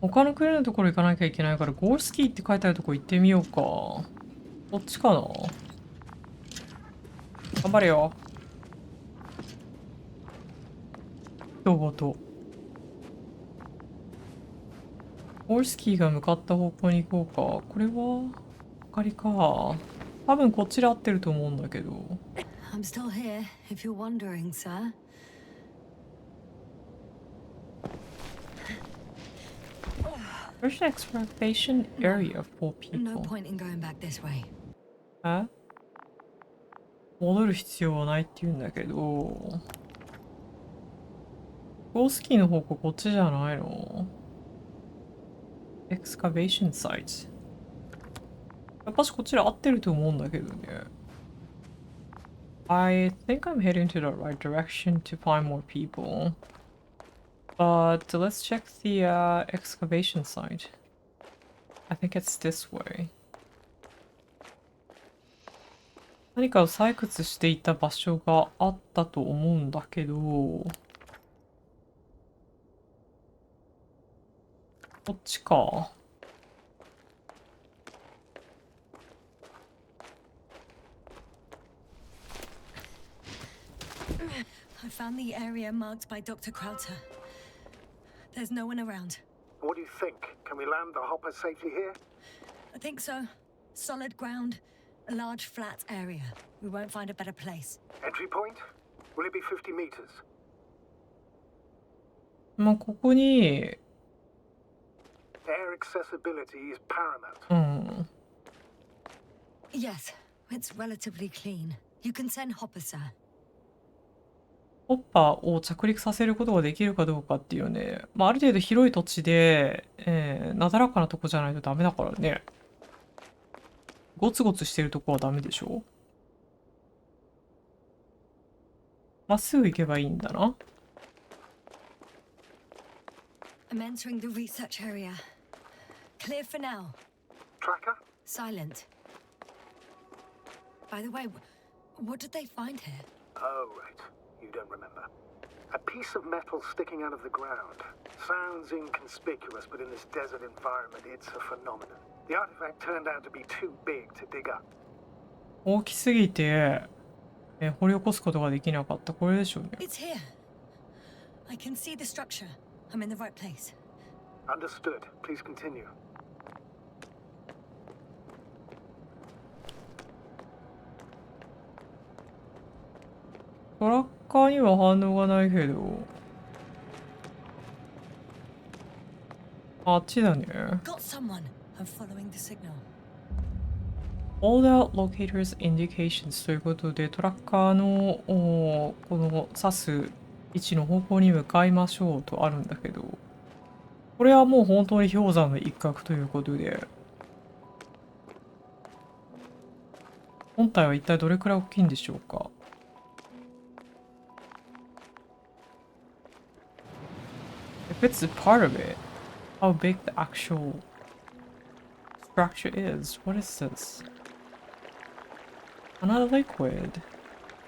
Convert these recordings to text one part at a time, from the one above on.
他の国のところ行かなきゃいけないから、ゴールスキーって書いてあるとこ行ってみようか。こっちかな。頑張れよ。人ごと。ゴールスキーが向かった方向に行こうか。これは、明かりか。多分こっちで合ってると思うんだけど。I'm still here, if you're wondering, sir. There's an excavation area for people. No point in going back this way. え？戻る必要はないって言うんだけど、ゴースキーの方向こっちじゃないの？ excavation site。やっぱしこっちで合ってると思うんだけどね。I think I'm heading to the right direction to find more people. But let's check the excavation site. I think it's this way. 何かを採掘していた場所があったと思うんだけど、こっちか。I found the area marked by Dr. Krauter. There's no one around. What do you think? Can we land the hopper safely here? I think so. Solid ground, a large flat area. We won't find a better place. Entry point? Will it be 50 meters? まあ、ここに、Air accessibility is paramount. うん。Yes, it's relatively clean. You can send Hopper, sir. ホッパーを着陸させることができるかどうかっていうね、まあ、ある程度広い土地で、なだらかなとこじゃないとダメだからね。ゴツゴツしてるとこはダメでしょ。まっすぐ行けばいいんだな。I'm entering the research area. Clear for now. Tracker? Silent. By the way, what did they find here? Oh, right. You don't remember. A piece of metal sticking out of the ground. Sounds inconspicuous, but in this desert environment, it's a phenomenon. The artifact turned out to be too big to dig up. 大きすぎて、掘り起こすことができなかった。これでしょうね。It's here. I can see the structure. I'm in the right place. Understood. Please continue. トラッカーには反応がないけど。あっちだね。Got someone. I'm following the signal. Hold out locators indications ということで、トラッカーのこの指す位置の方向に向かいましょうとあるんだけど、これはもう本当に氷山の一角ということで、本体は一体どれくらい大きいんでしょうか。If it's a part of it, how big the actual structure is? What is this? Another liquid.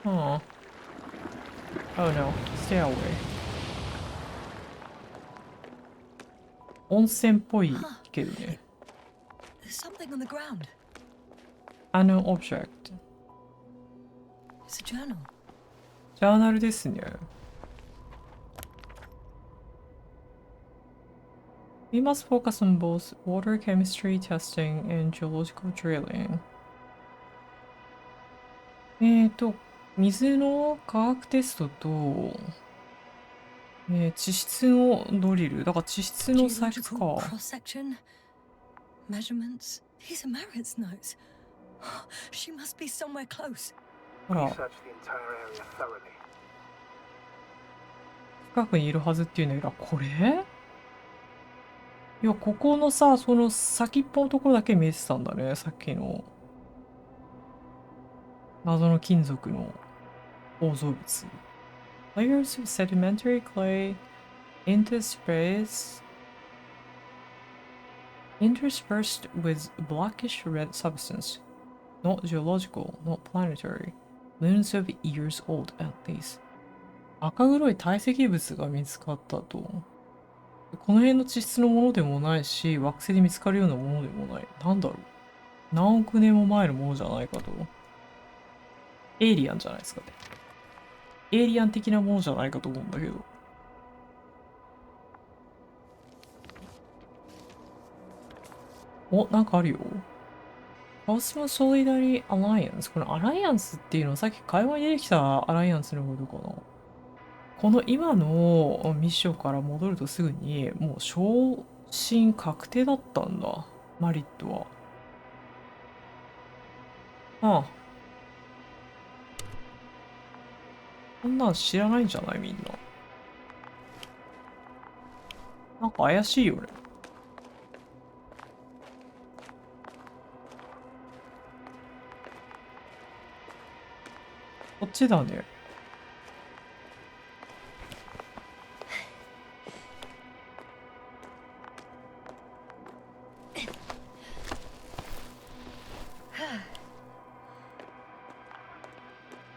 Huh. Oh no, stay away. 温泉っぽいけどね。There's something on the ground. An object. It's a journal. ジャーナルですね。We must focus on both water chemistry testing and geological drilling. 水の化学テストと、地質のドリル。だから地質の採掘か。Geological cross-section, measurements. These are Marit's notes. She must be somewhere close. ほら、 Research the entire area thoroughly. 近くにいるはずっていうんだけど、これいや、ここのさ、その先っぽのところだけ見えてたんだね。さっきの謎の金属の構造物。Layers of sedimentary clay interspersed with blackish red substance. Not geological, not planetary. Millions of years old at least. 赤黒い堆積物が見つかったと。この辺の地質のものでもないし、惑星で見つかるようなものでもない。なんだろう。何億年も前のものじゃないかと。エイリアンじゃないですかね。エイリアン的なものじゃないかと思うんだけど。お、なんかあるよ。Cosmo Solidarity Alliance。このアライアンスっていうのはさっき会話に出てきたアライアンスのことかな。この今のミッションから戻るとすぐに、もう昇進確定だったんだ。マリットは。ああ。こんなん知らないんじゃないみんな。なんか怪しいよね。こっちだね。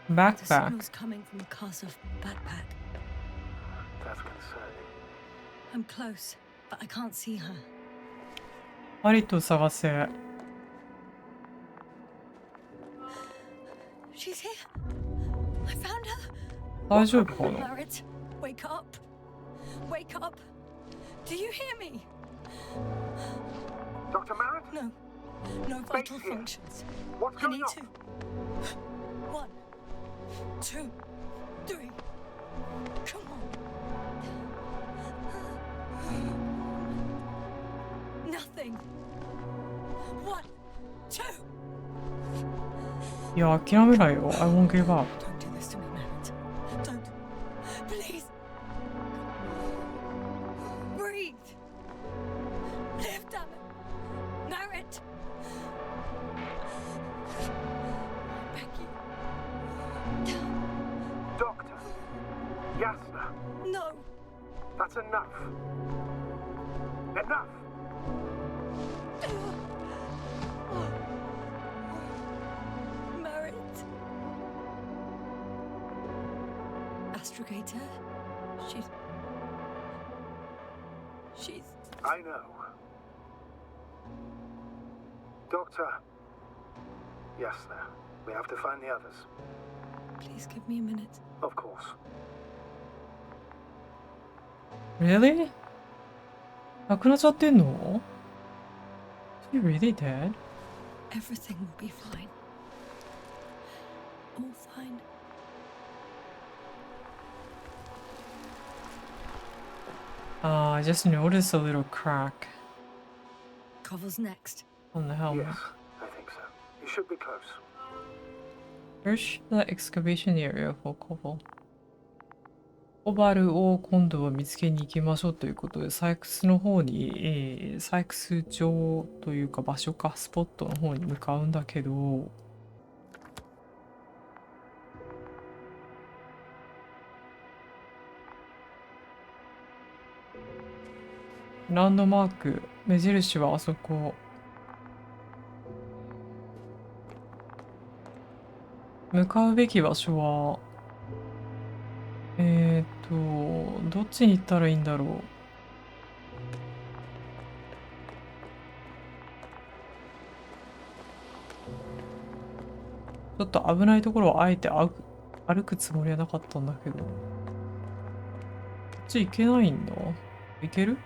The Backpack。 signal's coming from the castle backpack. That's concerning. I'm close, but I can't see her. マリットを探せ。 She's here. I found her. 大丈夫かな。 Margaret, wake up. Wake up. Do you hear me? Dr. Merritt? No. No vital functions. What's I going need on? to. 1, 2, 3. Come on. Nothing. 1, 2. いや、諦めないよ。I won't give up。 Don't do this to me, Margaret. Don't. Please. Breathe. Live, damn it. Margaret. I beg you. Doctor. Yasna. No. That's enough. Enough. Margaret. Astrogator. She's. I know. Doctor. Yasna. We have to find the others. Please give me a minute. Of course. Really? 亡くなっちゃってんの？ She really dead? Everything will be fine. All fine. I just noticed a little crack Covel's next. on the helmet. Yes, I think so. You should be close. Search the excavation area for cobalt. コバルを今度は見つけに行きましょうということで、採掘の方に、採掘場というか場所か、スポットの方に向かうんだけど、ランドマーク、目印はあそこ。向かうべき場所は、どっちに行ったらいいんだろう。ちょっと危ないところをあえて歩くつもりはなかったんだけど。こっち行けないんだ。行ける？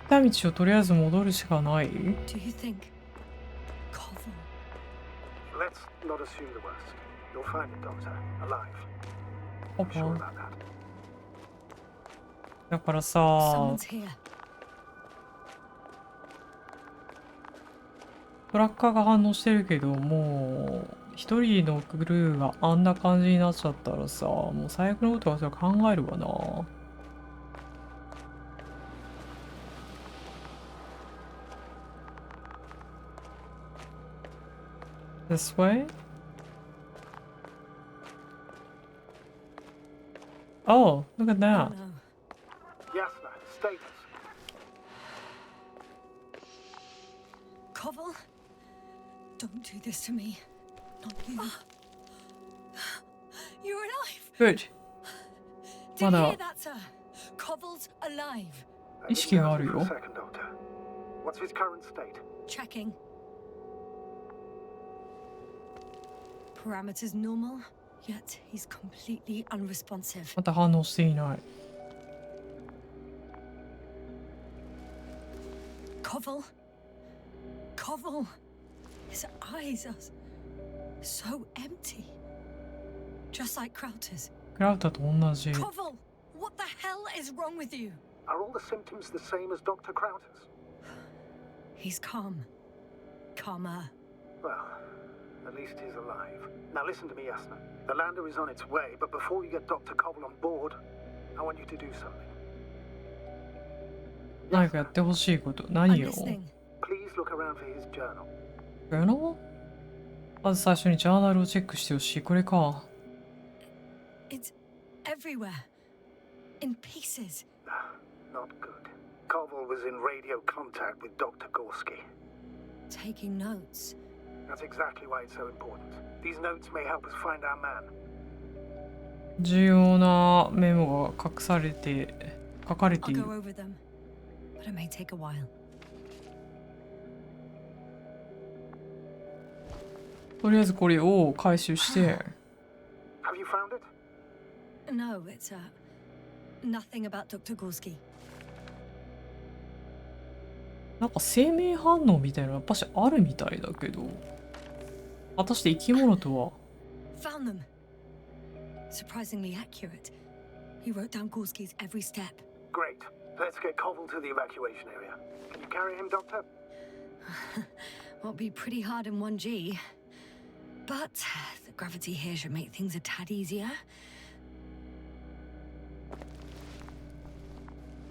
来た道をとりあえず戻るしかない？ Do you think Covel? Let's not assume the worst. You'll find it, Doctor. Alive. パ I'm sure パ。 about that. だからさ、 Someone's here. トラッカーが反応してるけど、もう一人のクルーがあんな感じになっちゃったらさ、もう最悪のことはそれ考えるわな。This way? Oh, look at Oh that. no. Yasna, status. Koval, don't do this to me. Not you. You're alive. Good. Did you まだ hear that, sir? Koval's alive. 意識があるよ。 Second, Doctor. What's his current state? Checking. Parameters normal, yet he's completely unresponsive. また反応していない。Koval? Koval? His eyes are so empty. Just like Crowter's. クラウターと同じ。 Koval, what the hell is wrong with you? Are all the symptoms the same as Dr. Crowder's? He's calm. Calmer. Well, at least he's alive. Now listen to me, Yasna. The lander is on its way, but before you get Dr. Koval on board, I want you to do something. 何かやってほしいこと。 I'm 何よ。 listening. Please look around for his journal. ジャーナル？まず最初にジャーナルをチェックしてほしい。これか。 It's everywhere. In pieces. Not good. Koval was in radio contact with Dr. Gorski. Taking notes. That's exactly why it's so important. These notes may help us find our man. 重要なメモが書かれてい I'll る。 go over them. But it may take a while. とりあえずこれを回収して。 Have you found it? No, it's nothing about Dr. Gorski. なんか生命反応みたいなのやっぱしあるみたいだけど。果たして生き物とは。 Found them. Surprisingly accurate. He wrote down Gorski's every step. Great. Let's get Koval to the evacuation area. Can you carry him, Doctor? Won't be pretty hard in 1G. But the gravity here should make things a tad easier.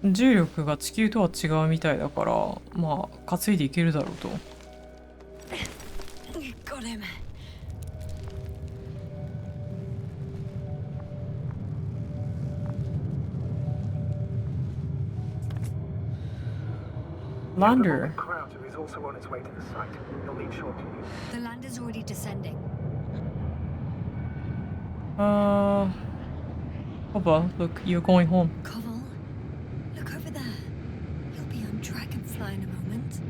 重力が地球とは違うみたいだから、まあ担いでいけるだろうと。 Got him. Lander. Crowder is also on its way to the site. He'll need shortly. The land is already descending. Papa, look, you're going home. Koval, look over there. You'll be on Dragonfly in a moment.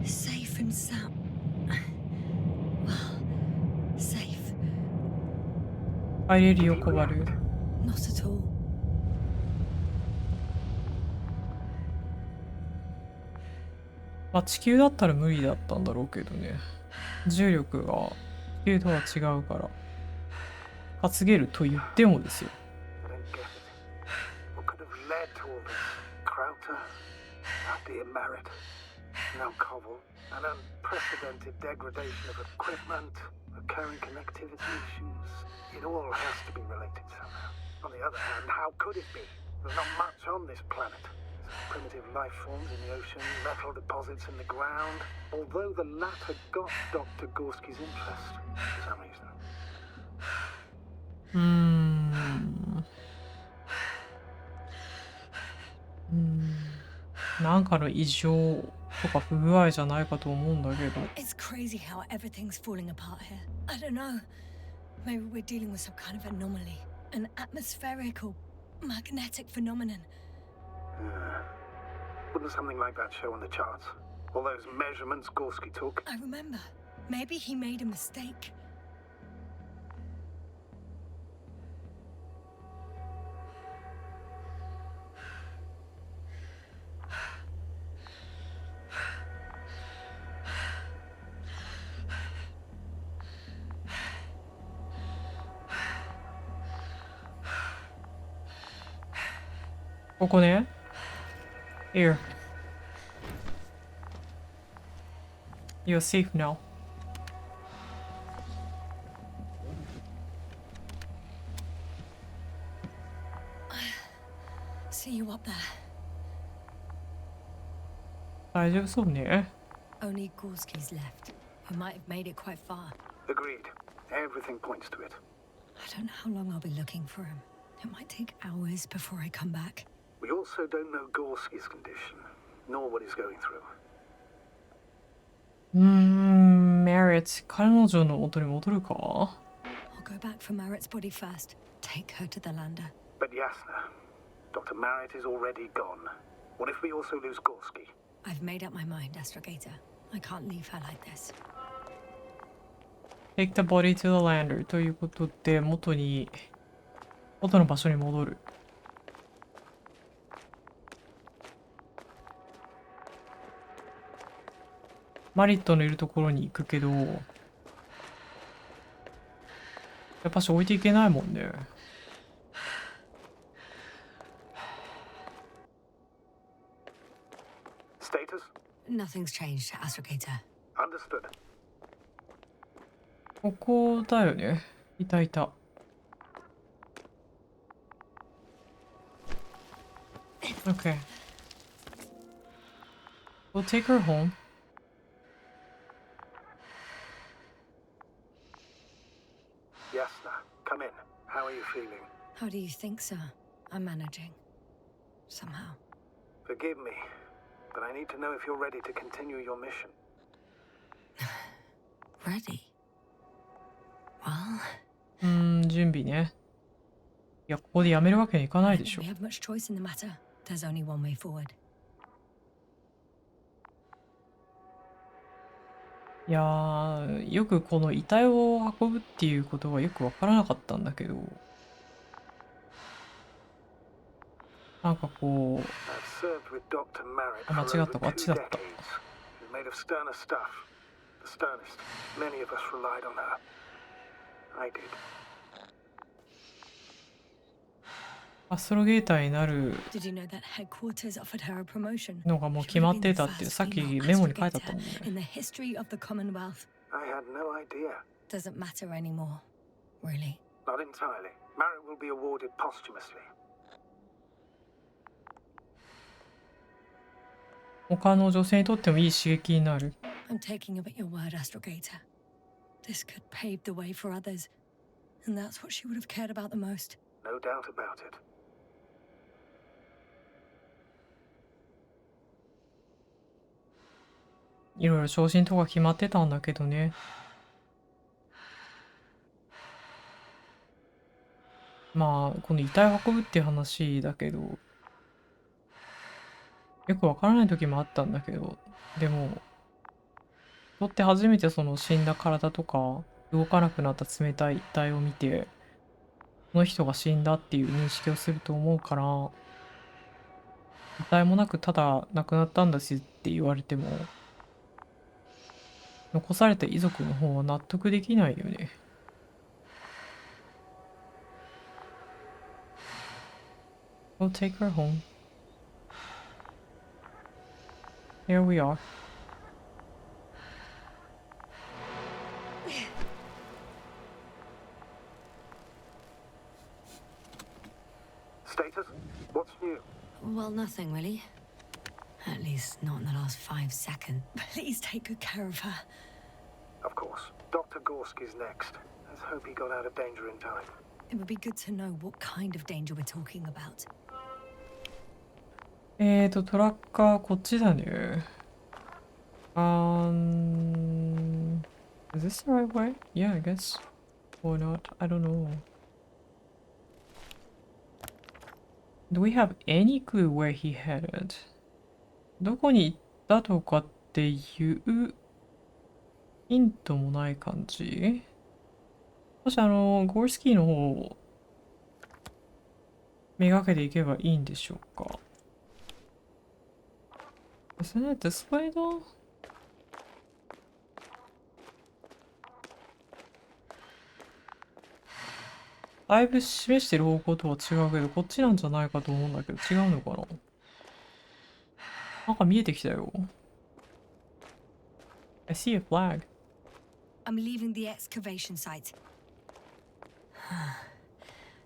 Safe and sound. Well, safe. 入れるよ、コバル。 Not at all. まあ地球だったら無理だったんだろうけどね。重力が地球とは違うから。担げると言ってもですよ。 I don't get it. What could have led to all this? Crowder? Our dear Merritt. Now Koval. An unprecedented degradation of equipment, recurring connectivity issues. It all has to be related somehow. On the other hand, how could it be? There's not much on this planet. Primitive life forms in the ocean, metal deposits in the ground. Although the latter got Dr. Gorski's interest for some reason. なんかの異常とか不具合じゃないかと思うんだけど。 It's crazy how everything's falling apart here. I don't know. Maybe we're dealing with some kind of anomaly. An atmospheric or magnetic phenomenon. Wouldn't something like that show on the charts? All those measurements Gorski took? I remember. Maybe he made a mistake. Here. You're safe now. See you up there. 大丈夫そうね。 Only Gorski's left. We might have made it quite far. Agreed. Everything points to it. I don't know how long I'll be looking for him. It might take hours before I come back. We also don't know Gorski's condition, nor what he's going through. Merit、彼女の元に戻るか？ I'll go back for Marrett's body first. Take her to the lander. But Yasna, Dr. Marriott is already gone. What if we also lose Gorski? I've made up my mind, Astrogator. I can't leave her like this. Take the body to the lander ということで、元の場所に戻る。マリットのいるところに行くけど、やっぱし置いていけないもんね。Status? Nothing's changed, Astrogator. Understood. ここだよね。いたいた。Okay. We'll take her home. Yasna, come in. How are you feeling? How do you think, sir? I'm managing. Somehow. Forgive me, but I need to know if you're ready to continue your mission. Ready? Well, 準備ね。いや、ここでやめるわけにいかないでしょ。 we have much choice in the matter. There's only one way forward. いやー、よくこの遺体を運ぶっていうことがよくわからなかったんだけど、なんかこう、 I've served with Dr. Marriott あ、間 for 違 over った、こっち 2だった。 decades. She's made of sterner stuff. The sternest. Many of us relied on her. I did. アストロゲーターになる Did you know that headquarters offered her a promotion? のがもう決まってたってさっきメモに書いてあったもんね。 In the history of the Commonwealth. I had no idea. Doesn't matter anymore, really. Not entirely. Marriott will be awarded posthumously. 他の女性にとってもいい刺激になる。 I'm taking you at your word, Astrogator. This could pave the way for others. And that's what she would have cared about the most. No doubt about it. いろいろ昇進とか決まってたんだけどね。まあ、この遺体を運ぶっていう話だけど、よくわからない時もあったんだけど、でも、人って初めてその死んだ体とか、動かなくなった冷たい遺体を見て、この人が死んだっていう認識をすると思うから、遺体もなくただ亡くなったんだしって言われても、残された遺族の方は納得できないよね。We'll take her home. Here we are. Status? What's new? Well, nothing really. At least not in the last 5 seconds. Please take good care of her. Of course. Dr. Gorski's next. Let's hope he got out of danger in time. It would be good to know what kind of danger we're talking about. トラッカーこっちだね。Is this the right way? Yeah, I guess. Or not. I don't know. Do we have any clue where he headed? どこに行ったとかっていうヒントもない感じ？もしゴールスキーの方をめがけていけばいいんでしょうか？ Isn't it this way though? だいぶ示してる方向とは違うけど、こっちなんじゃないかと思うんだけど、違うのかな？なんか見えてきたよ。I see a flag. I'm leaving the excavation site.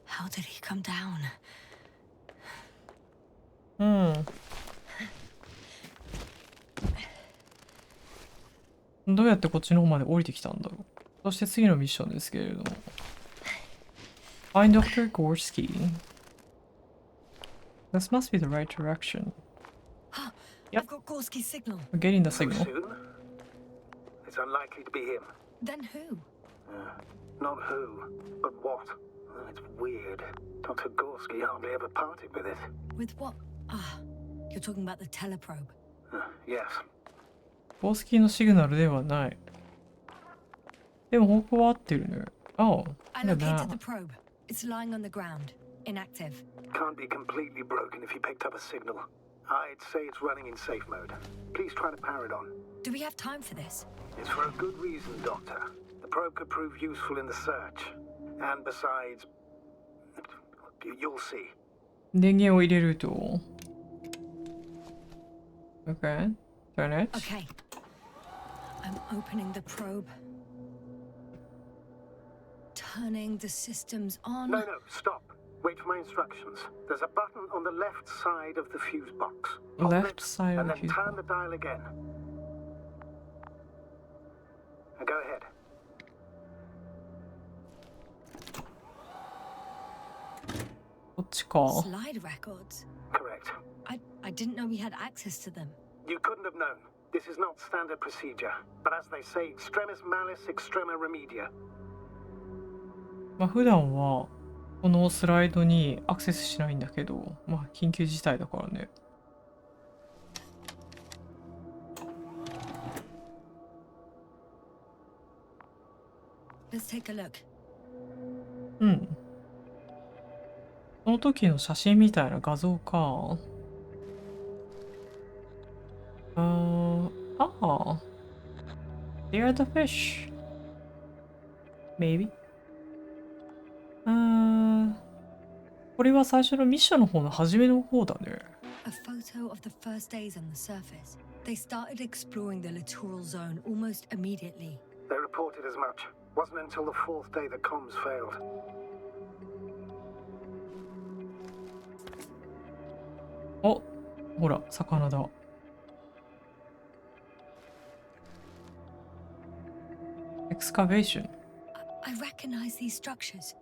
How did he come down? どうやってこっちの方まで降りてきたんだろう。そして次のミッションですけれども。Find Dr. Gorski. This must be the right direction. Yep. I've got Gorski's signal. We're getting the So signal. soon? It's unlikely to be him. Then who? Not who, but what. It's weird. Dr. Gorski hardly ever parted with it. With what? Ah, you're talking about the teleprobe. Yes. 公式のシグナルではない。でも方向は合ってるね。Oh, I look at located that. the probe. It's lying on the ground, inactive. Can't be completely broken if you picked up a signal. I'd say it's running in safe mode. Please try to power it on. Do we have time for this? It's for a good reason, Doctor. The probe could prove useful in the search. And besides, you'll see. 電源を入れると。Okay. Turn it. Okay. I'm opening the probe. Turning the systems on. No, stop. Wait for my instructions. There's a button on the left side of the fuse box. Hold Left it, side of and the then fuse turn box. the dial again. Now go ahead. Slide records. Correct. I didn't know we had access to them. You couldn't have known. This is not standard procedure. But as they say, extremis malice, extrema remedia. まあ普段はこのスライドにアクセスしないんだけど、まあ緊急事態だからね。Let's take a look. うん。その時の写真みたいな画像か。They're the fish. Maybe. これは最初のミッションの方の初めの方だね。A photo of the first days on the surface. They started exploring the littoral zone almost immediately. They reported as much. Wasn't until the fourth day that comms failed. お、ほら、魚だ。Excavation. I recognize these structures.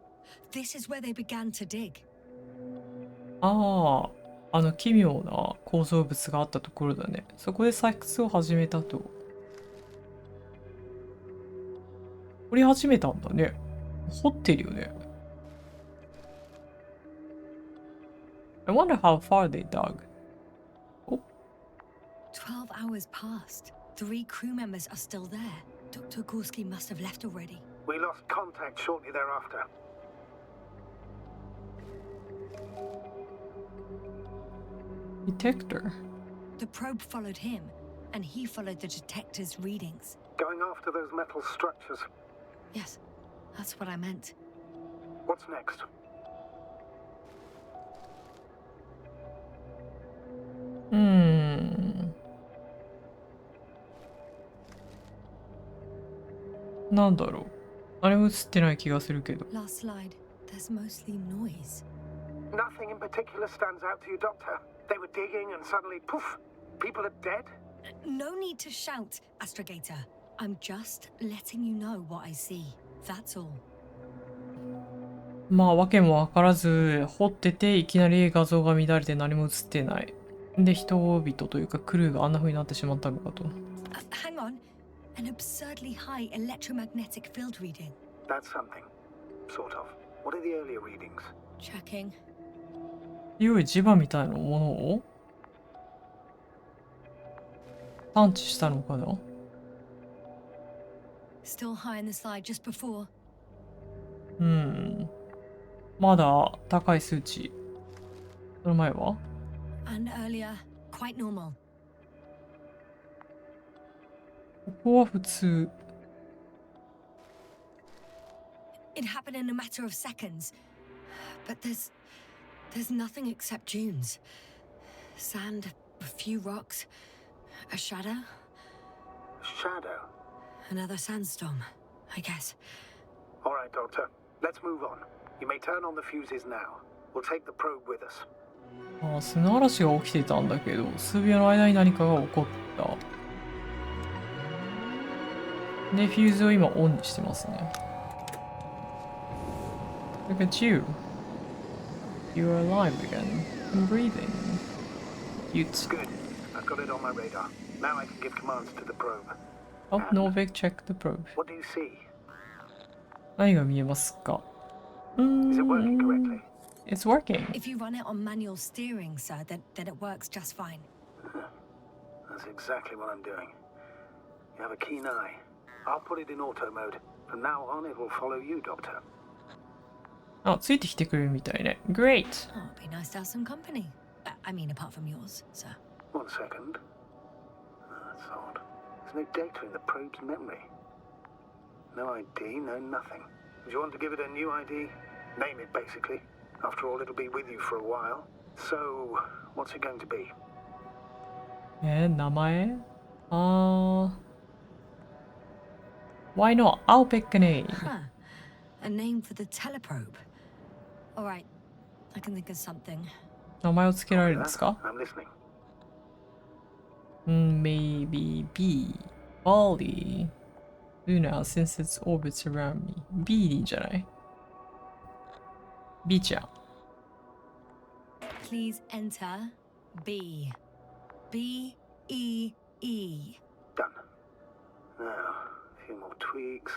This is where they began to dig. ああ、奇妙な構造物があったところだね。そこで採掘を始めたと。掘り始めたんだね。掘ってるよね。I wonder how far they dug. お、 12 hours passed. 3 crew members are still there. Dr. Gorski must have left already. We lost contact shortly thereafter. Detector. The probe followed him, and he followed the detector's readings. Going after those metal structures. Yes, that's what I meant. What's next? Hmm. なんだろう。あれも映ってない気がするけど。Last slide. There's mostly noise. Nothing in particular stands out to you, Doctor. They were digging and suddenly, poof, people are dead? No need to shout, Astrogator. I'm just letting you know what I see. That's all. まあ、わけもわからず、掘ってて、いきなり画像が乱れて何も映ってない。で、人々というか、クルーがあんな風になってしまったのかと。Hang on. An absurdly high electromagnetic field reading. That's something. Sort of. What are the earlier readings? Checking. 強い磁場みたいなものを探知したのかな。 Still high in the slide just before. まだ高い数値。その前は And earlier, quite normal. ここは普通。It happened in a matter of seconds. But there's nothing except dunes. Sand, a few rocks, a shadow. Shadow? Another sandstorm, I guess. All right, Doctor. Let's move on. You may turn on the fuses now. We'll take the probe with us. ああ、砂嵐が起きてたんだけど、数秒の間に何かが起こった。で、フューズを今オンにしてますね。Look at you. You're alive again and breathing. Cute. Good. I've got it on my radar. Now I can give commands to the probe. Oh, Novik, check the probe. What do you see? 何が見えますか？ Is it working correctly? It's working. If you run it on manual steering, sir, then it works just fine. That's exactly what I'm doing. You have a keen eye. I'll put it in auto mode. From now on, it will follow you, Doctor. あ、ついてきてくれるみたいね。Great! Oh, it'd be nice to have some company. I mean, apart from yours, sir. 1 second. That's odd. There's no data in the probe's memory. No ID, no nothing. Do you want to give it a new ID? Name it, basically. After all, it'll be with you for a while. So, what's it going to be? 名前Why not? I'll pick a name. Huh. A name for the teleprobe. All right. I can think of something. 名前をつけられるんですか？ I'm listening. Maybe B. Bali. Luna, since its orbits around me. B でいいんじゃない？ B ちゃん。Please enter B. B-E-E. Done. Now, a few more tweaks,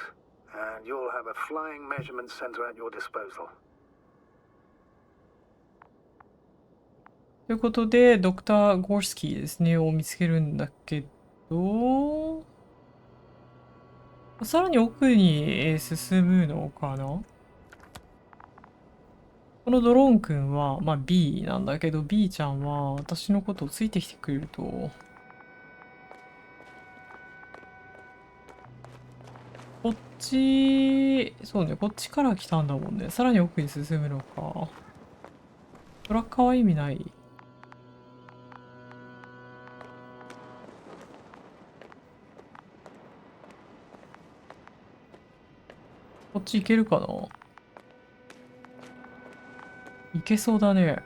and you'll have a flying measurement center at your disposal. ということで、ドクター・ゴースキーですね、を見つけるんだけど、さらに奥に進むのかな？このドローンくんは、まあ B なんだけど、B ちゃんは私のことをついてきてくれると、こっち、そうね、こっちから来たんだもんね。さらに奥に進むのか。トラッカーは意味ない。こっち行けるかな？行けそうだね。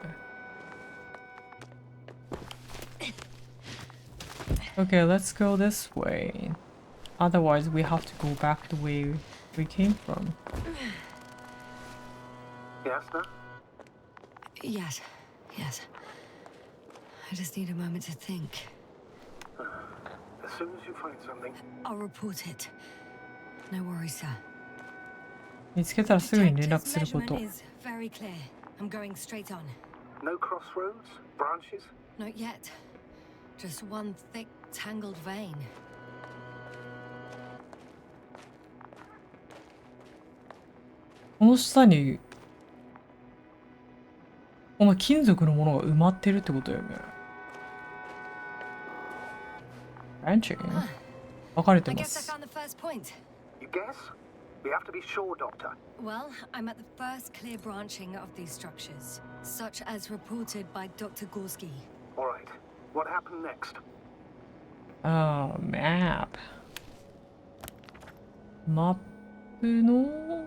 Okay, let's go this way. Otherwise, we have to go back the way we came from. Yasna? Yes. I just need a moment to think. As soon as you find something, I'll report it. No worries, sir. 見つけたらすぐに連絡するこ Detective's と。 measurement is very clear. I'm going straight on. no crossroads, branches? Not yet. Just one thick, tangled vein. この下に、この金属のものが埋まってるってことだよね。branching? 分かれて I ま guess I す。 found the first point. You guess? We have to be sure, Doctor. Well, I'm at the first clear branching of these structures, such as reported by Dr. Gorski. All right. What happened next? map. マップの、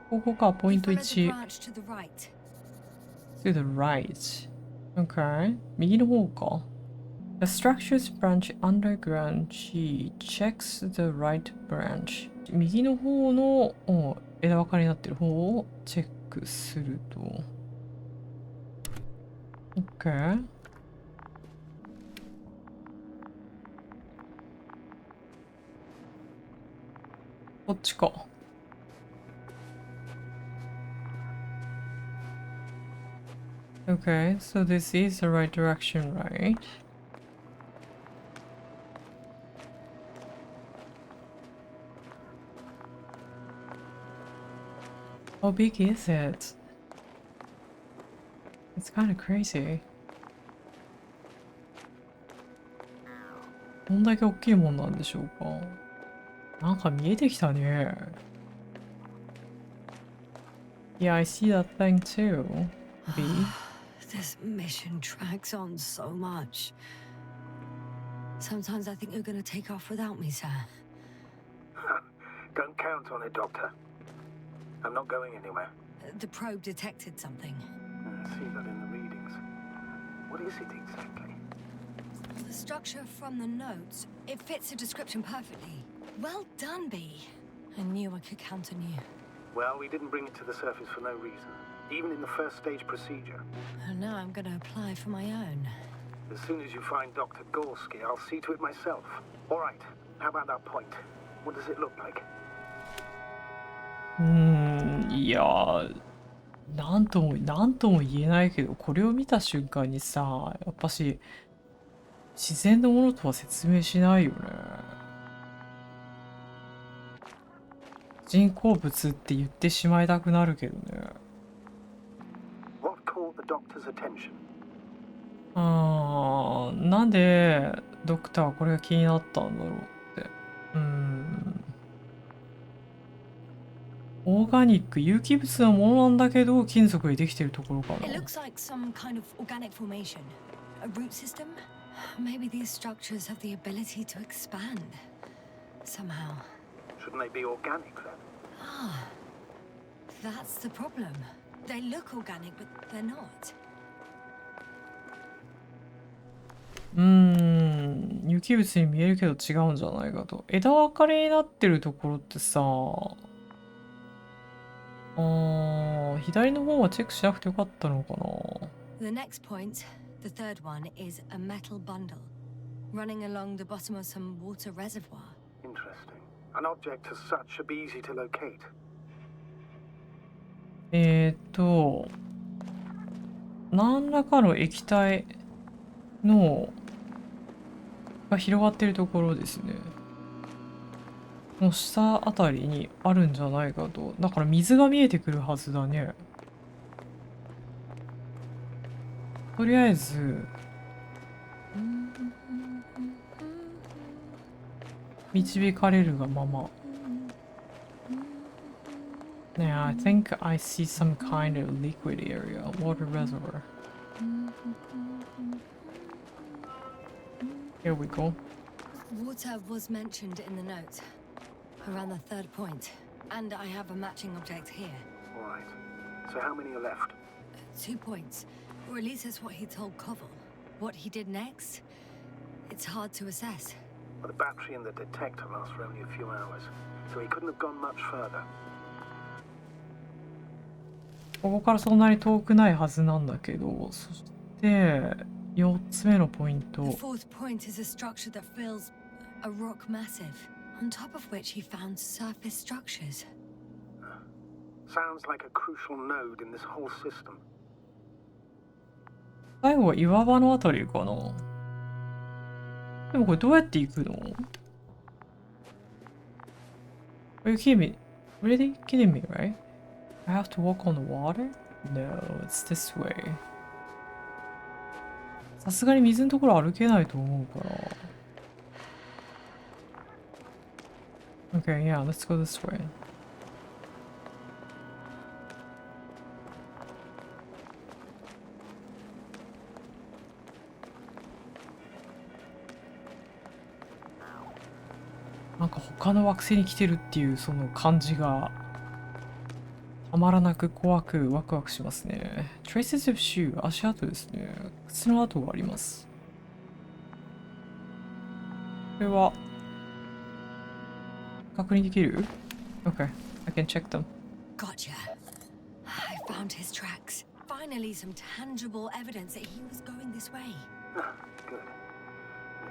ここか、ポイン You ト follow the 1。 branch to the right. To the right. Okay. 右の方か。The structures branch underground. She checks the right branch. 右の方の枝分かれになってる方をチェックすると。Okay. こっちか。Okay, so this is the right direction, right? How big is it? It's kind of crazy. どんだけ大きいもんなんでしょうか。なんか見えてきたね。Yeah, I see that thing too. B. This mission drags on so much. Sometimes I think you're gonna take off without me, sir. Don't count on it, Doctor. I'm not going anywhere. The probe detected something. I see that in the readings. What is it exactly? The structure from the notes, it fits the description perfectly. Well done, B. I knew I could count on you. Well, we didn't bring it to the surface for no reason. Even in the first stage procedure. And now I'm gonna apply for my own. As soon as you find Dr. Gorski, I'll see to it myself. All right, How about that point? What does it look like? いやー、なんとも言えないけど、これを見た瞬間にさ、やっぱし、自然のものとは説明しないよね。人工物って言ってしまいたくなるけどね。What caught the doctor's attention? なんでドクターはこれが気になったんだろうって。オーガニック、有機物のものなんだけど、金属でできてるところかな。It looks like some kind of organic formation. A root system? Maybe these structures have the ability to expand. Somehow. Shouldn't they be organic then? Ah, that's the problem. They look organic, but they're not. 有機物に見えるけど違うんじゃないかと。枝分かれになってるところってさ、左の方はチェックしなくてよかったのかな。The next point, the third one, is a metal bundle running along the bottom of some water reservoir. Interesting. An object as such should be easy to locate. 何らかの液体のが広がってるところですね。の下あたりにあるんじゃないかと。だから水が見えてくるはずだね。とりあえず導かれるがまま。Yeah, I think I see some kind of liquid area, water reservoir. Here we go. Water was mentioned in the note, around the third point, and I have a matching object here. All right. So how many are left? 2 points, or at least that's what he told Koval. What he did next, it's hard to assess. Well, the battery and the detector last for only a few hours, so he couldn't have gone much further. ここからそんなに遠くないはずなんだけど、そして4つ目のポイント。 The fourth point is a structure that fills a rock massive, on top of which he found surface structures. Sounds like a crucial node in this whole system. 最後は岩場のあたりかな。でもこれどうやって行くの？ Are you kidding me? Really kidding me, right? I have to walk on the water? No, it's this way. さすがに水のところ歩けないと思うから。Okay, yeah, let's go this way. なんか他の惑星に来てるっていうその感じがたまらなく怖くワクワクしますね。Traces of shoe 足跡ですね。靴の跡があります。これは確認できる？ Okay, I can check them. Gotcha. I found his tracks. Finally, some tangible evidence that he was going this way. Good.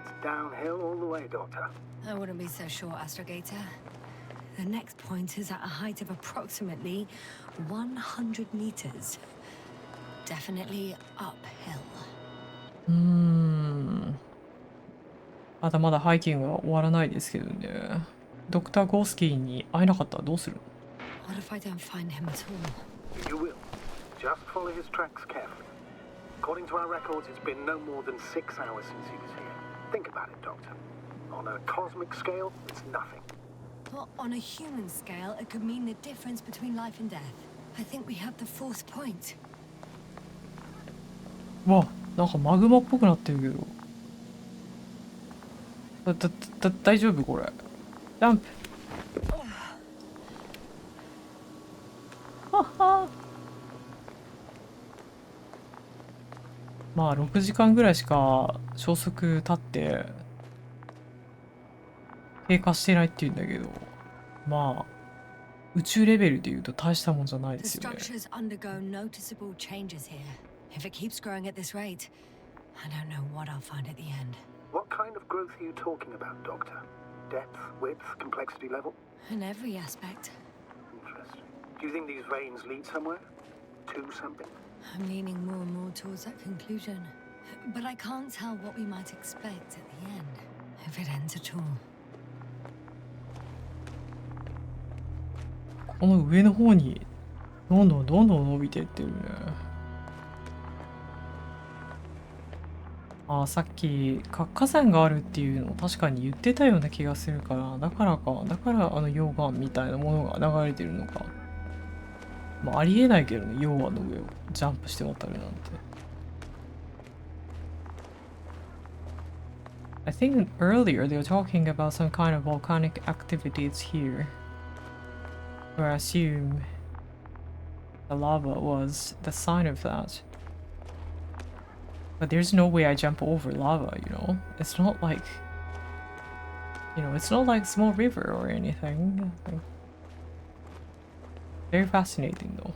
It's downhill all the way, Doctor. I wouldn't be so sure, Astrogator. The next point is at a height of approximately 100 meters. Definitely uphill. まだまだハイキングは終わらないですけどね。ドクター・ゴースキーに会えなかったらどうする？ What if I don't find him at all? You will. Just follow his tracks carefully. According to our records, it's been no more than 6 hours since he was here. Think about it, Doctor. On a cosmic scale, it's nothing. Well, on a human scale, it could mean the difference between life and death. I think we have the fourth point. わ、なんかマグマっぽくなってるけど。大丈夫これ？ジャンプ。はは。まあ6時間ぐらいしか消息経って経過してないっていうんだけど、まあ宇宙レベルで言うと大したもんじゃないで The すよね。 structures undergo noticeable changes here. If it keeps growing at this rate, I don't know what I'll find at the end. What kind of growth are you talking about, Doctor? Depth, width, complexity level? In every aspect. Interesting. Do you think these veins lead somewhere? To something? I'm leaning more and more towards that conclusion. But I can't tell what we might expect at the end, if it ends at all. この上の方にどんどん伸びてってるね。ああ、さっき活火山があるっていうのを確かに言ってたような気がするから、だから溶岩みたいなものが流れてるのか。まあありえないけどね、溶岩の上をジャンプして渡るなんて。I think earlier they were talking about some kind of volcanic activities here. Where I assume the lava was the sign of that. But there's no way I jump over lava, you know? It's not like... it's not like a small river or anything. Very fascinating though.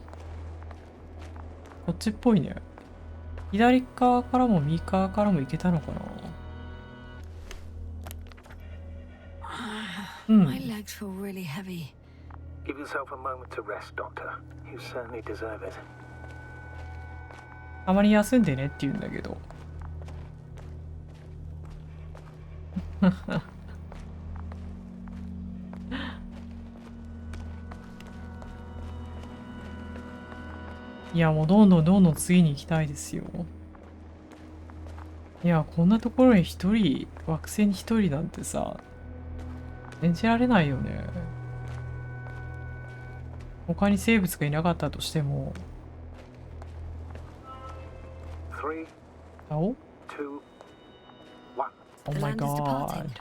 こっちっぽいね。左側からも右側からも行けたのかな？My legs feel really heavy. Give yourself a moment to rest, Doctor. You certainly deserve it. たまに休んでねって言うんだけど。いや、もうどんどん次に行きたいですよ。いや、こんなところに一人、惑星に一人なんてさ、信じられないよね。他に生物がいなかったとしても。3, Oh? 2, 1. Oh The my land is departing. god.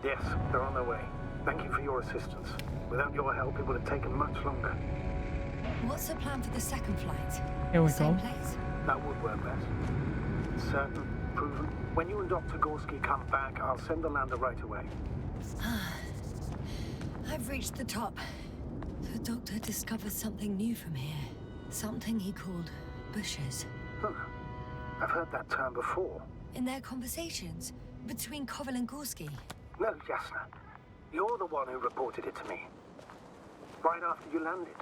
Yes, they're on their way. Thank you for your assistance. Without your help, it would have taken much longer. What's the plan for the second flight? Here we Same go. place? That would work best. Certain, proven. When you and Dr. Gorski come back, I'll send the lander right away. I've reached the top. The doctor discovered something new from here. Something he called bushes. Huh. I've heard that term before. In their conversations between Koval and Gorski. No, Yasna. You're the one who reported it to me. Right after you landed.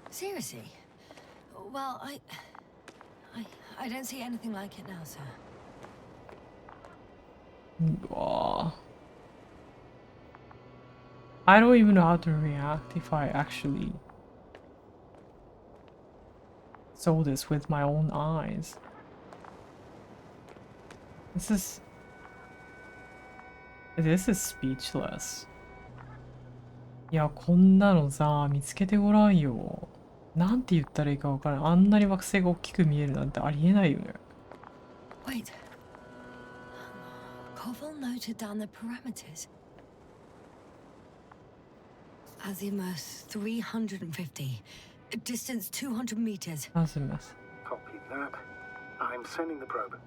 Seriously? Well, I don't see anything like it now, sir. うわぁ。I don't even know how to react if I actually saw this with my own eyes. This is speechless. いや、こんなのさ、見つけてごらんよ。なんて言ったらいいかわからん。あんなに惑星が大きく見えるなんてありえないよね。Wait. Koval noted down the parameters. Azimuth 350. Distance 200 meters. あ、すみません。Copy that. I'm sending the probe.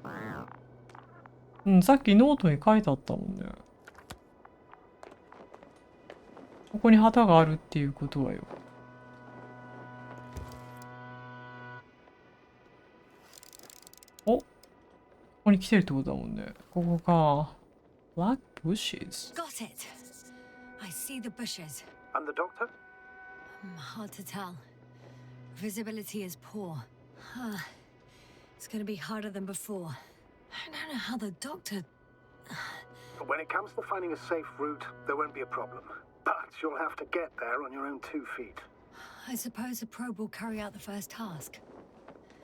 うん、さっきノートに書いてあったもんね。ここに旗があるっていうことはよ。お、ここに来てるってことだもんね。ここか。Black bushes. Got it. I see the bushes. And the doctor? Hard to tell. Visibility is poor. It's gonna be harder than before. I don't know how the doctor... When it comes to finding a safe route, there won't be a problem. But you'll have to get there on your own 2 feet. I suppose the probe will carry out the first task.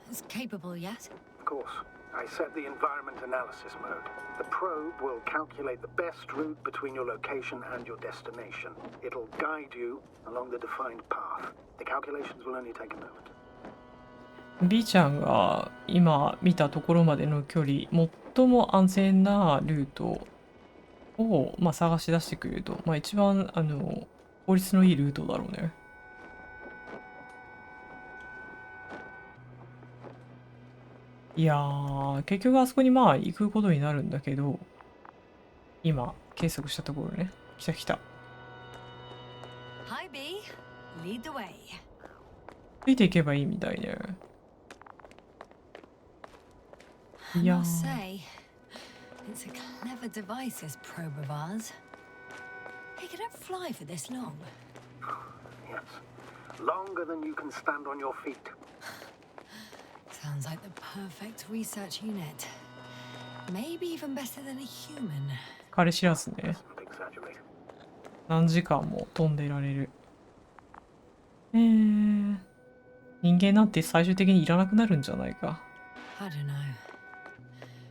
It's capable, yes? Of course. I set the environment analysis mode. The probe will calculate the best route between your location and your destination. It'll guide you along the defined path. The calculations will only take a moment. B ちゃんが今見たところまでの距離、最も安全なルートを、探し出してくれると、一番効率のいいルートだろうね。いやー、結局あそこに行くことになるんだけど、今計測したところね。来た来た。Hi, B. Lead the way. ついていけばいいみたいね。I いや must ー。say, it's a clever device, this probe of ours. They couldn't fly for this long. Yes. Longer than you can stand on your feet. Sounds like the perfect research unit. Maybe even better than a human. 彼知らずね。 Don't exaggerate. 何時間も飛んでられる。人間なんて最終的にいらなくなるんじゃないか。I don't know.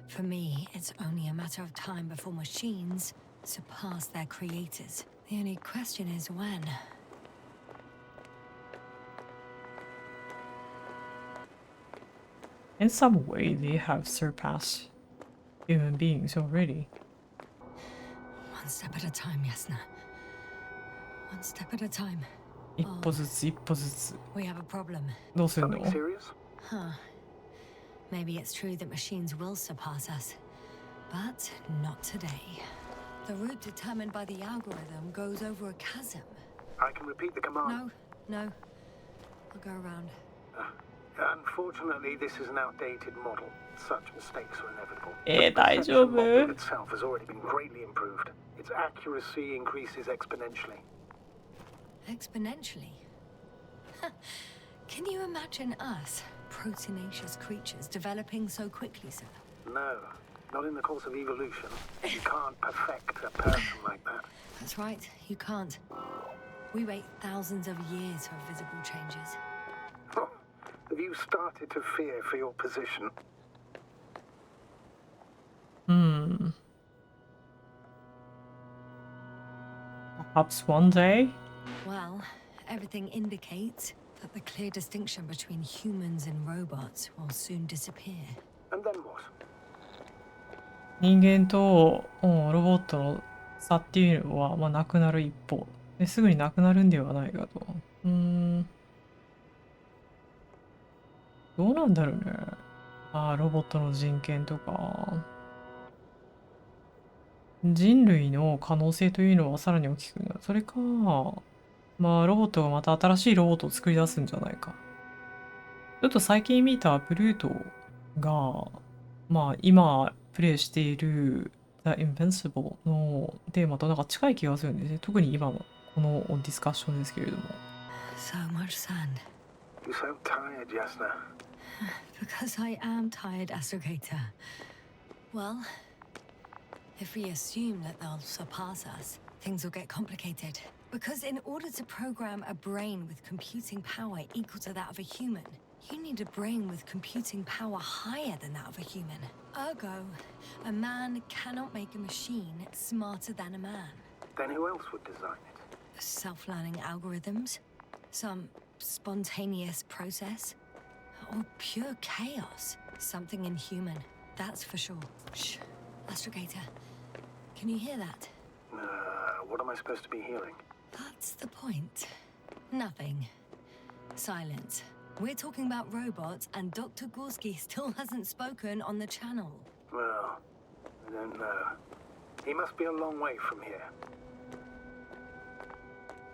For me, it's only a matter of time before machines surpass their creators. The only question is when. In some way, they have surpassed human beings already. One step at a time, Yasna. One step at a time. 一歩ずつ一歩ずつ。 We have a problem. どうするの？ Something serious? Huh. Maybe it's true that machines will surpass us. But not today. The route determined by the algorithm goes over a chasm. I can repeat the command. No. I'll go around. Unfortunately, this is an outdated model. Such mistakes are inevitable. 大丈 The model 夫？ itself has already been greatly improved. Its accuracy increases exponentially. Exponentially. Can you imagine us, proteinaceous creatures, developing so quickly, sir? No, not in the course of evolution. You can't perfect a person like that. That's right, you can't. We wait thousands of years for visible changes. Have you started to fear for your position? Perhaps one day? Well, everything indicates that the clear distinction between humans and robots will soon disappear. And then what? 人間とロボットの差っていうのは、なくなる一方ですぐになくなるんではないかと。どうなんだろうね。ロボットの人権とか人類の可能性というのはさらに大きくなる。それかロボットがまた新しいロボットを作り出すんじゃないか。ちょっと最近見たプルートが今プレイしている The Invincible のテーマとなんか近い気がするんですね。特に今のこのディスカッションですけれども。So much sand. You sound tired, Yasna. Because I am tired, Astrogator. Well, if we assume that they'll surpass us, things will get complicated. Because in order to program a brain with computing power equal to that of a human, you need a brain with computing power higher than that of a human. Ergo, a man cannot make a machine smarter than a man. Then who else would design it? Self-learning algorithms? Some spontaneous process? Or pure chaos? Something inhuman, that's for sure. Shh, Astrogator. Can you hear that? What am I supposed to be hearing? That's the point. Nothing. Silence. We're talking about robots, and Dr. Gorski still hasn't spoken on the channel. Well, I don't know. He must be a long way from here.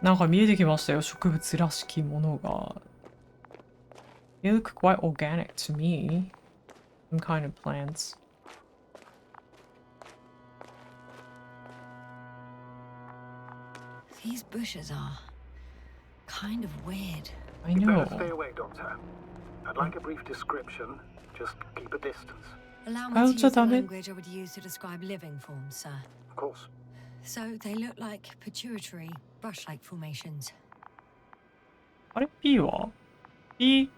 なんか見えてきましたよ、植物らしきものが。They look quite organic to me. Some kind of plants. These bushes are kind of weird. I You know. better stay away, Doctor. I'd like a brief description. Just keep a distance. Allow I'll me to use the damn it. language I would use to describe living forms, sir. Of course. So they look like pituitary, brush-like formations. あれ ?P は ?B?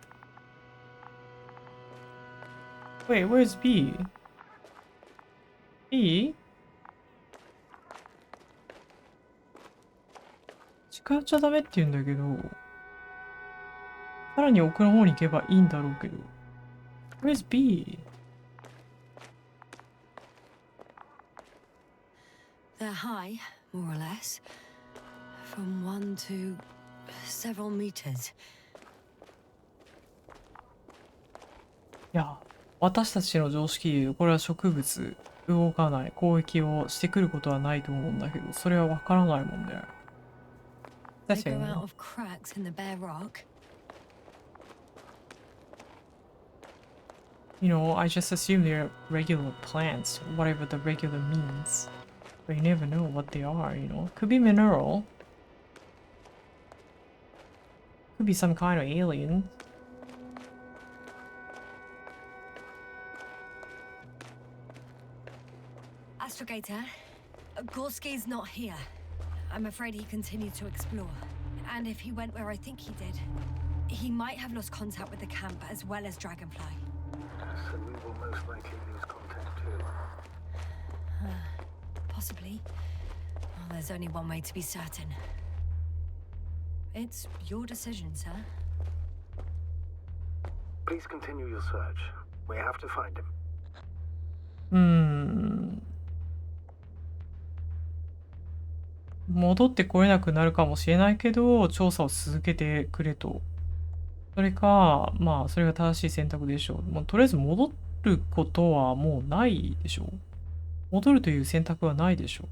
Wait, where's B? B? 近寄っちゃダメって言うんだけど、さらに奥の方に行けばいいんだろうけど。Where's B? They're high, more or less, from 1 to several meters. いや、私たちの常識で言うとこれは植物、動かない、攻撃をしてくることはないと思うんだけど、それはわからないもんね。They 確か grow にね。 out of cracks in the bare rock. You know, I just assume they're regular plants, whatever the regular means. But you never know what they are, you know. Could be mineral. Could be some kind of alien. Astrogator, Gorski's not here. I'm afraid he continued to explore. And if he went where I think he did, he might have lost contact with the camp as well as Dragonfly. So we will most likely lose contact too. Possibly. Well, there's only one way to be certain. It's your decision, sir. Please continue your search. We have to find him. 戻ってこれなくなるかもしれないけど、調査を続けてくれと。それか、まあ、それが正しい選択でしょう。もうとりあえず戻ることはもうないでしょう。戻るという選択はないでしょう。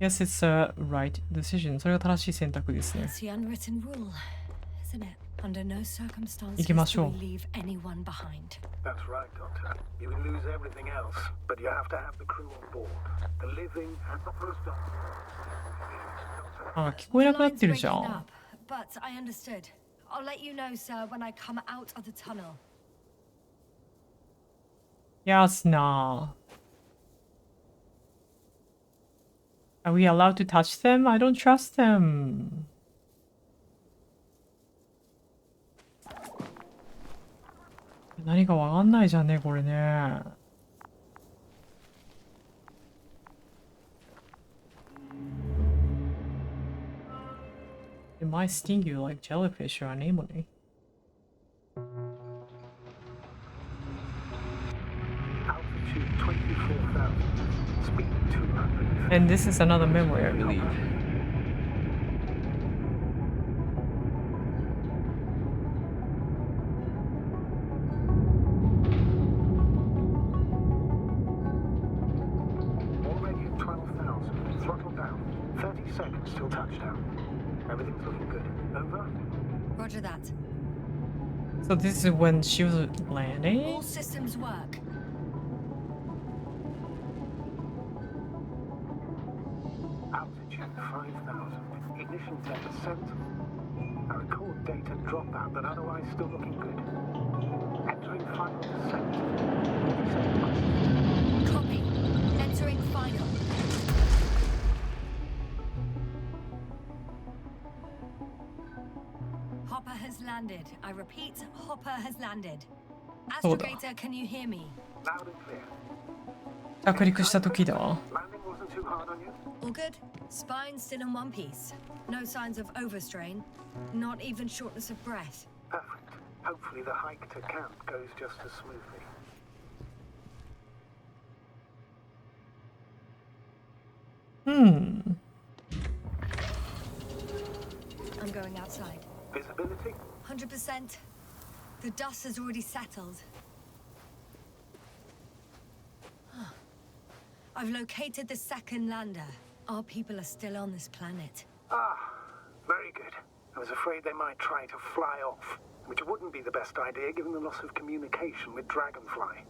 Yes, it's a right decision. それが正しい選択ですね。It's the unwritten rule, isn't it? Under no circumstances 行きましょ do う。 we leave anyone behind. That's right, Doctor. You can lose everything else, but you have to have the crew on board. The living and the postdoc. あ、聞こえ The なくなっ line's てるじゃ breaking ん。 up, but I understood. I'll let you know, sir, when I come out of the tunnel. Yasna. Are we allowed to touch them? I don't trust them.「何かわかんないじゃんね、これね。It might sting you like jellyfish or anemone. Altitude 24,000. Speed 200. And this is another memory, I believe. Already at 12,000. Throttle down. 30 seconds till touchdown. Everything's looking good. Over? Roger that. So this is when she was landing? All systems work. Altitude 5,000. Ignition 10%. I record data dropout, but otherwise still looking good. Entering final descent. 47 miles. Copy. Entering final. Hopper has landed. I repeat, Hopper has landed. Astrogator, can you hear me? Loud and clear. 着陸した時だ。 Landing wasn't too hard on you? All good? Spine still in one piece. No signs of overstrain. Not even shortness of breath. Perfect. Hopefully the hike to camp goes just as smoothly. Hmm. I'm going outside. Visibility? 100%. The dust has already settled. I've located the second lander. Our people are still on this planet. Ah, very good. I was afraid they might try to fly off, which wouldn't be the best idea given the loss of communication with Dragonfly.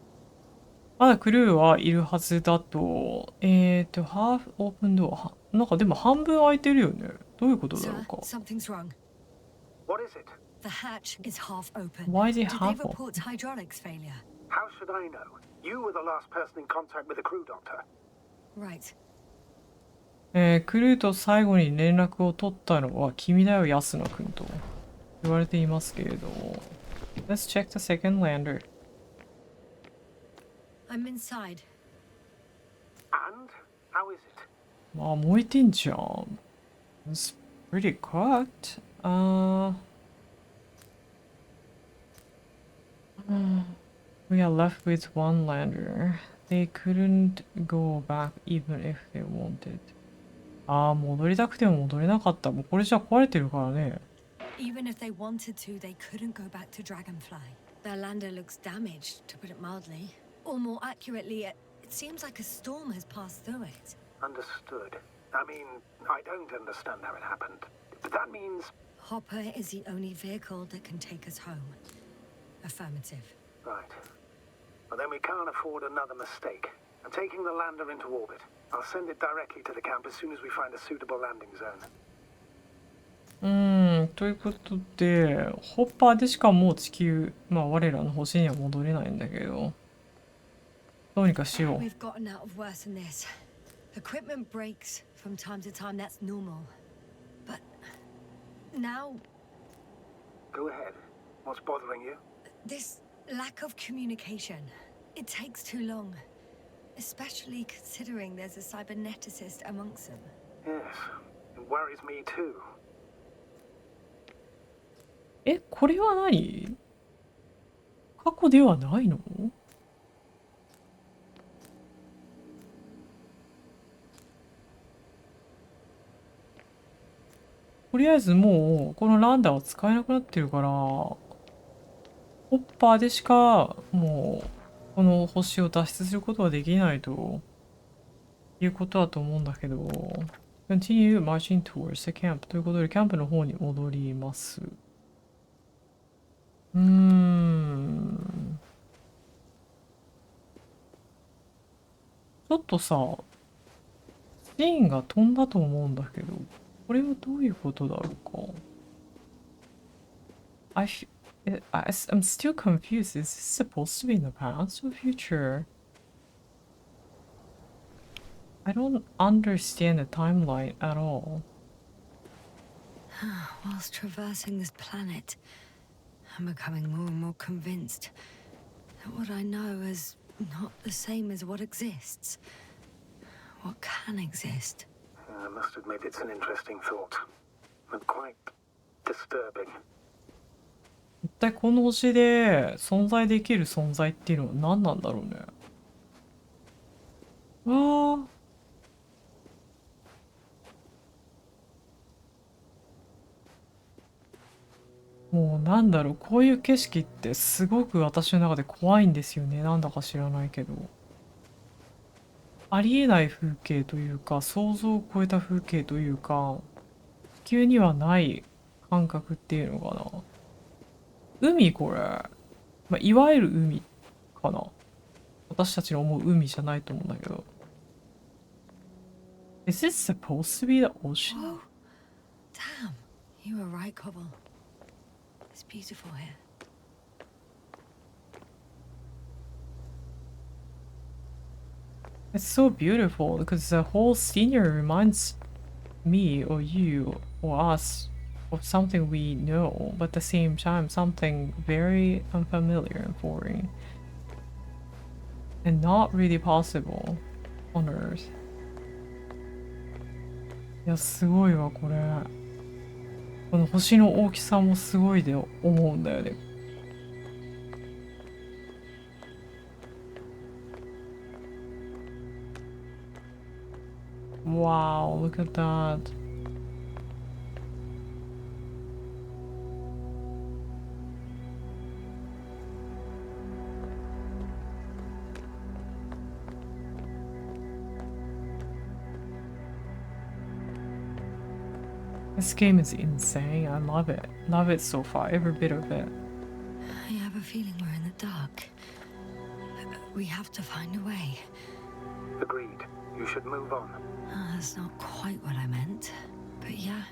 まだクルーはいるはずだと、ハーフオープンドア。なんかでも半分開いてるよね。どういうことだろ Sir, うか。 something's wrong. What is it? The hatch is half open. Why is it Did half they report hydraulics failure? How should I know? You were the last person in contact with the crew, Doctor. Right. クルーと最後に連絡を取ったのは君だよ、安野君と言われていますけれども。Let's check the second lander. I'm inside. And? How is it? まあ、燃えてんじゃん。It's pretty cooked. We are left with one lander. They couldn't go back even if they wanted. ああ、戻りたくても戻れなかった。もうこれじゃ壊れてるからね。Even if they wanted to, they couldn't go back to Dragonfly. Their lander looks damaged, to put it mildly. Or more accurately, it seems like a storm has passed through it. Understood. I mean, I don't understand how it happened. But that means... Hopper is the only vehicle that can take us home. Affirmative. Right. Well, then we can't afford another mistake. I'm taking the lander into orbit. I'll send it directly to the camp as soon as we find a suitable landing zone. ということで、ホッパーでしかもう地球、我らの星には戻れないんだけど、どうにかしよう。We've gotten out of worse than this. Equipment breaks from time to time, that's normal. But now, Go ahead. What's bothering you? this lack of communication. It takes too long. Especially considering there's a cyberneticist amongst them. Yes, it worries me too. これは何？過去ではないの？とりあえずもうこのランダーは使えなくなってるから、ホッパーでしかもうこの星を脱出することはできないということだと思うんだけど、Continue marching towards the camp ということでキャンプの方に戻ります。ちょっとさ、スティーンが飛んだと思うんだけど、これはどういうことだろうか。I'm still confused. Is this supposed to be in the past or future? I don't understand the timeline at all. Whilst traversing this planet, I'm becoming more and more convinced that what I know is not the same as what exists. What can exist. I must admit it's an interesting thought. And quite disturbing. 一体この星で存在できる存在っていうのは何なんだろうね。わあ。もうなんだろう、こういう景色ってすごく私の中で怖いんですよね。なんだか知らないけど。ありえない風景というか、想像を超えた風景というか、地球にはない感覚っていうのかな。海これ。いわゆる海かな。私たちの思う海じゃないと思うんだけど。Is this supposed to be the ocean? Whoa. Damn. You were right, Cobble. It's beautiful here. It's so beautiful because the whole scenery reminds me or you or us of something we know, but at the same time something very unfamiliar and foreign. And not really possible on Earth. いや、すごいわ、これ。この星の大きさもすごいで思うんだよね。Wow, look at that. This game is insane. I love it. Love it so far, every bit of it. I have a feeling we're in the dark. We have to find a way. Agreed. You should move on. That's not quite what I meant. But yeah,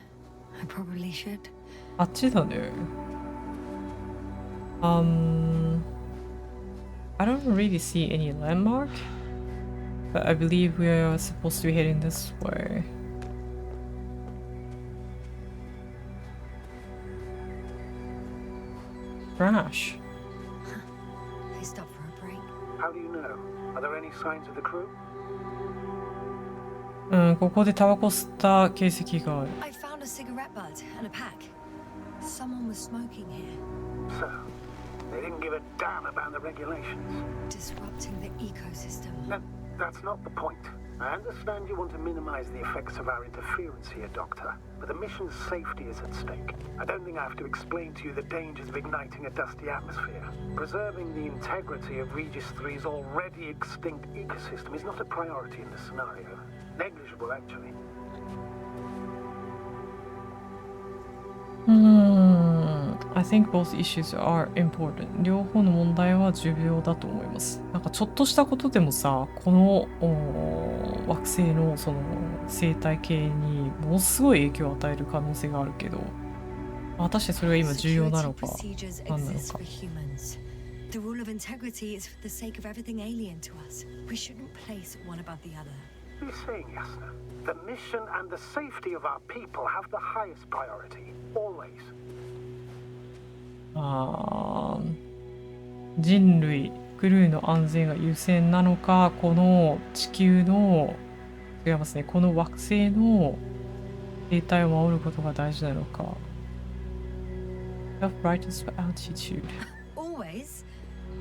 I probably should. あっちだね。I don't really see any landmark, but I believe we are supposed to be heading this way. Crash. They stopped for a break. How do you know? Are there any signs of the crew? ここでタバコ吸った形跡がある。I found a cigarette butt and a pack. Someone was smoking here. So, they didn't give a damn about the regulations. Disrupting the ecosystem. That's not the point. I understand you want to minimize the effects of our interference here, Doctor, but the mission's safety is at stake. I don't think I have to explain to you the dangers of igniting a dusty atmosphere. Preserving the integrity of Regis III's already extinct ecosystem is not a priority in this scenario. Negligible, actually. I think both issues are important. 両方の問題は重要だと思います。なんかちょっとしたことでもさ、この惑星のその生態系にものすごい影響を与える可能性があるけど、果たしてそれが今重要なのか、何なのか。The rule of integrity is for the sake of everything alien to us. We shouldn't place one above the other. What are you saying, Yasna? The mission and the safety of our people have the highest priority, always. 人類、クルーの安全が優先なのか、この地球の、違いますね、この惑星の生態を守ることが大事なのか。Self-righteous attitude. Always?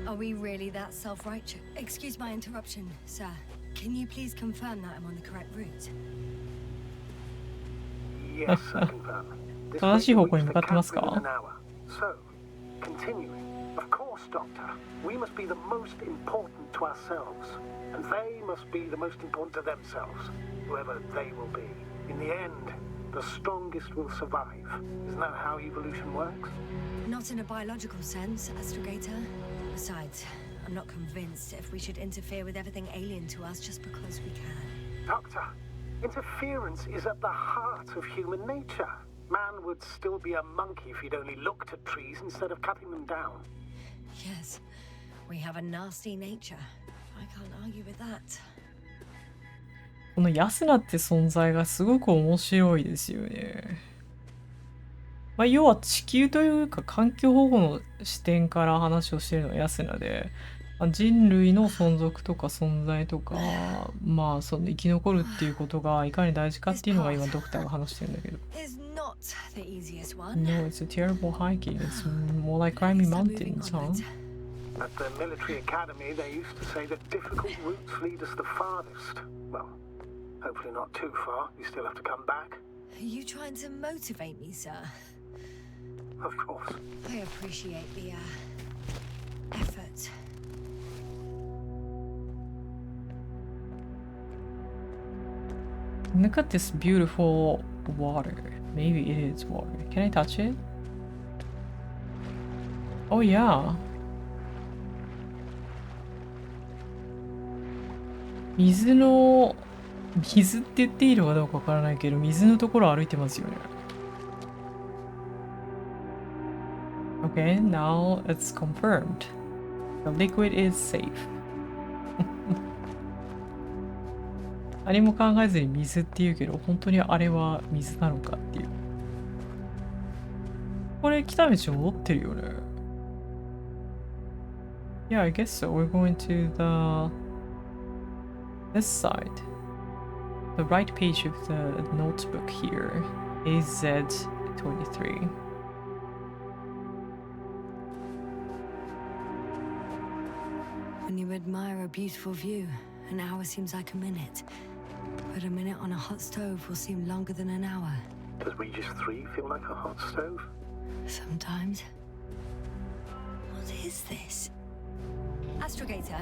Are we really that self-righteous? Excuse my interruption, sir. Can you please confirm that I'm on the correct route? Yes, I confirm. 正しい方向に向かってますか？ So, continuing. Of course, Doctor, we must be the most important to ourselves, and they must be the most important to themselves, whoever they will be. In the end, the strongest will survive. Isn't that how evolution works? Not in a biological sense, Astrogator. Besides, I'm not convinced if we should interfere with everything alien to us just because we can. Doctor, interference is at the heart of human nature. Man would still be a monkey if he'd only looked at trees instead of cutting them down. Yes, we have a nasty nature. I can't argue with that. このヤスナって存在がすごく面白いですよね。まあ、要は地球というか環境保護の視点から話をしているのはヤスナで、人類の存続とか存在とか、まあその生き残るっていうことがいかに大事かっていうのが今ドクターが話してるんだけど。No, it's a terrible hiking. It's more like climbing mountains, huh? At the military academy, they used to say that difficult routes lead us the farthest. Well, hopefully not too far. You still have to come back. Are you trying to motivate me, sir? Of course. I appreciate the effort. Look at this beautiful water. Maybe it is water. Can I touch it? Oh yeah. 水って言っていいのかどうかわからないけど、水のところを歩いてますよね。Okay, now it's confirmed. The liquid is safe. 何も考えずに水って言うけど、本当にあれは水なのかっていう。これ来た道戻ってるよね。Yeah, I guess so. We're going to this side. The right page of the notebook here. AZ23. When you admire a beautiful view, an hour seems like a minute. But a minute on a hot stove will seem longer than an hour. Does Regis 3 feel like a hot stove? Sometimes. What is this? Astrogator,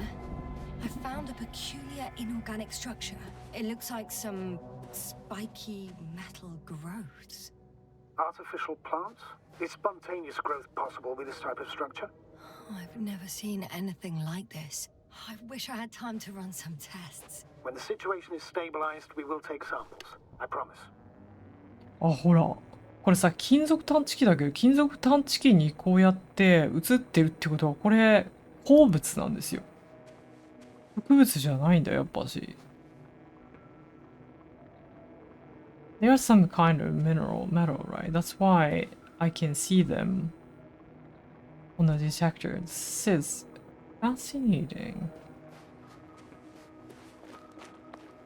I found a peculiar inorganic structure. It looks like some spiky metal growths. Artificial plants? Is spontaneous growth possible with this type of structure? I've never seen anything like this. I wish I had time to run some tests. When the situation is stabilized, we will take samples. I promise. あ、ほら。これさ、金属探知機だけど、金属探知機にこうやって映ってるってことは、これ、鉱物なんですよ。植物じゃないんだよ、やっぱし。They are some kind of metal, right? That's why I can see them on the detector. This is fascinating.